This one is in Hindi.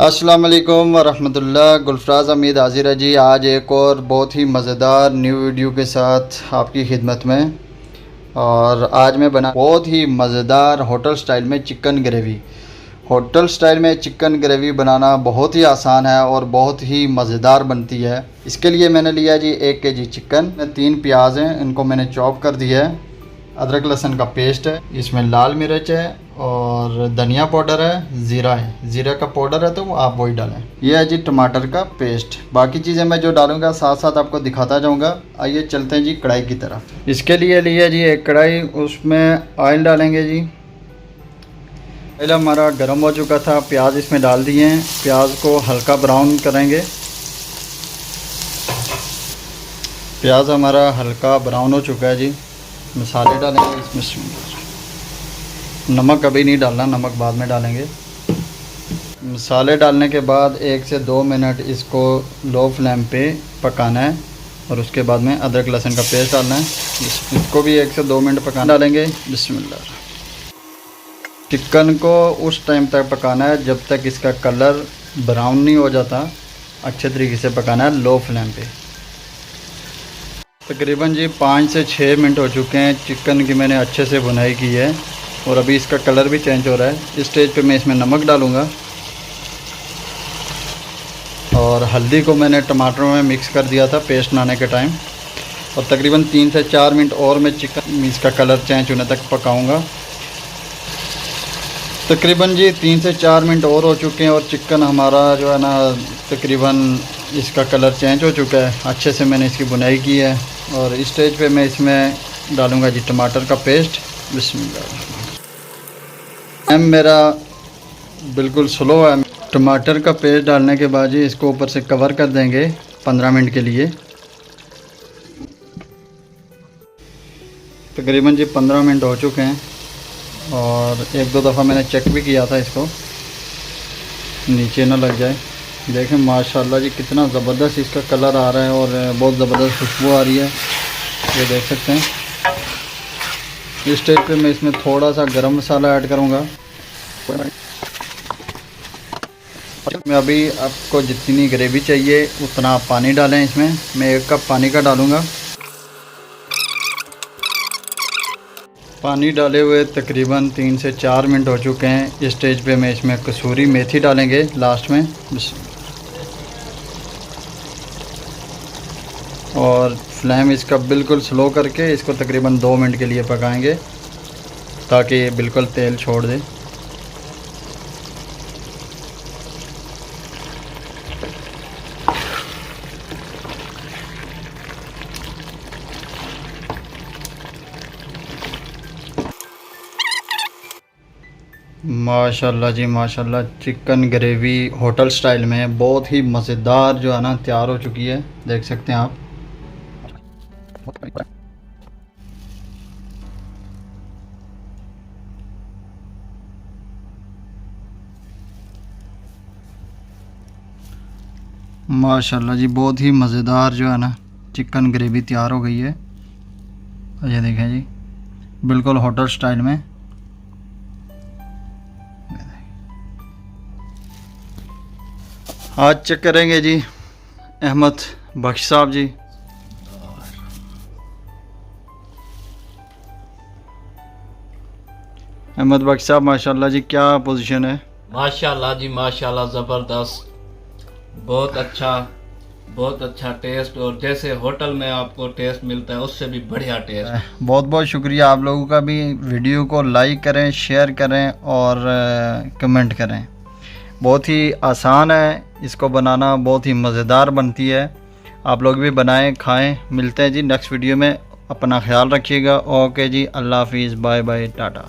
अस्सलाम वालेकुम वरहमतुल्लाह। गुलफराज अमीद हाजिर है जी आज एक और बहुत ही मज़ेदार न्यू वीडियो के साथ आपकी खिदमत में। और आज मैं बना बहुत ही मज़ेदार होटल स्टाइल में चिकन ग्रेवी। होटल स्टाइल में चिकन ग्रेवी बनाना बहुत ही आसान है और बहुत ही मज़ेदार बनती है। इसके लिए मैंने लिया जी 1 केजी चिकन, 3 प्याज हैं, इनको मैंने चॉप कर दिया है। अदरक लहसुन का पेस्ट है, इसमें लाल मिर्च है और धनिया पाउडर है, ज़ीरा है, ज़ीरा का पाउडर है तो आप वही डालें। यह है जी टमाटर का पेस्ट। बाकी चीज़ें मैं जो डालूंगा साथ साथ आपको दिखाता जाऊंगा। आइए चलते हैं जी कढ़ाई की तरफ। इसके लिए लिया जी एक कढ़ाई, उसमें ऑयल डालेंगे जी। ऑयल हमारा गर्म हो चुका था, प्याज इसमें डाल दिए हैं। प्याज को हल्का ब्राउन करेंगे। प्याज हमारा हल्का ब्राउन हो चुका है जी। मसाले डालेंगे इसमें। नमक अभी नहीं डालना, नमक बाद में डालेंगे। मसाले डालने के बाद 1 से 2 मिनट इसको लो फ्लेम पे पकाना है और उसके बाद में अदरक लहसुन का पेस्ट डालना है। इसको भी 1 से 2 मिनट पकाना डालेंगे। बिस्मिल्लाह। चिकन को उस टाइम तक पकाना है जब तक इसका कलर ब्राउन नहीं हो जाता। अच्छे तरीके से पकाना है लो फ्लेम पे। तकरीबन जी 5 से 6 मिनट हो चुके हैं। चिकन की मैंने अच्छे से भुनाई की है और अभी इसका कलर भी चेंज हो रहा है। इस स्टेज पे मैं इसमें नमक डालूँगा और हल्दी को मैंने टमाटरों में मिक्स कर दिया था पेस्ट बनाने के टाइम। और तकरीबन 3 से 4 मिनट और मैं चिकन इसका कलर चेंज होने तक पकाऊँगा। तकरीबन जी 3 से 4 मिनट और हो चुके हैं और चिकन हमारा जो है ना तकरीबन इसका कलर चेंज हो चुका है। अच्छे से मैंने इसकी बुनाई की है और इस स्टेज पे मैं इसमें डालूँगा जी टमाटर का पेस्ट। बिस्मिल्लाह। टाइम मेरा बिल्कुल स्लो है। टमाटर का पेस्ट डालने के बाद जी इसको ऊपर से कवर कर देंगे 15 मिनट के लिए। तकरीबन जी 15 मिनट हो चुके हैं और 1-2 दफ़ा मैंने चेक भी किया था इसको नीचे ना लग जाए। देखें माशाल्लाह जी कितना ज़बरदस्त इसका कलर आ रहा है और बहुत ज़बरदस्त खुशबू आ रही है, ये देख सकते हैं। इस स्टेज पे मैं इसमें थोड़ा सा गरम मसाला ऐड करूँगा। मैं अभी आपको जितनी ग्रेवी चाहिए उतना आप पानी डालें इसमें। मैं 1 कप पानी का डालूँगा। पानी डाले हुए तकरीबन 3 से 4 मिनट हो चुके हैं। इस स्टेज पे मैं इसमें कसूरी मेथी डालेंगे लास्ट में। और फ्लेम इसका बिल्कुल स्लो करके इसको तकरीबन 2 मिनट के लिए पकाएंगे ताकि ये बिल्कुल तेल छोड़ दे। माशाल्लाह जी माशाल्लाह, चिकन ग्रेवी होटल स्टाइल में बहुत ही मज़ेदार जो है ना तैयार हो चुकी है, देख सकते हैं आप। माशाल्लाह जी बहुत ही मज़ेदार जो है ना चिकन ग्रेवी तैयार हो गई है। ये देखें जी बिल्कुल होटल स्टाइल में। आज चेक करेंगे जी अहमद बख्श साहब जी। अहमद बख्श साहब माशाल्लाह जी क्या पोजीशन है? माशाल्लाह जी माशाल्लाह, ज़बरदस्त, बहुत अच्छा टेस्ट। और जैसे होटल में आपको टेस्ट मिलता है उससे भी बढ़िया टेस्ट। बहुत बहुत शुक्रिया आप लोगों का भी। वीडियो को लाइक करें, शेयर करें और कमेंट करें। बहुत ही आसान है इसको बनाना, बहुत ही मज़ेदार बनती है। आप लोग भी बनाएं, खाएं। मिलते हैं जी नेक्स्ट वीडियो में। अपना ख्याल रखिएगा। ओके जी, अल्लाह हाफिज़, बाय बाय, टाटा।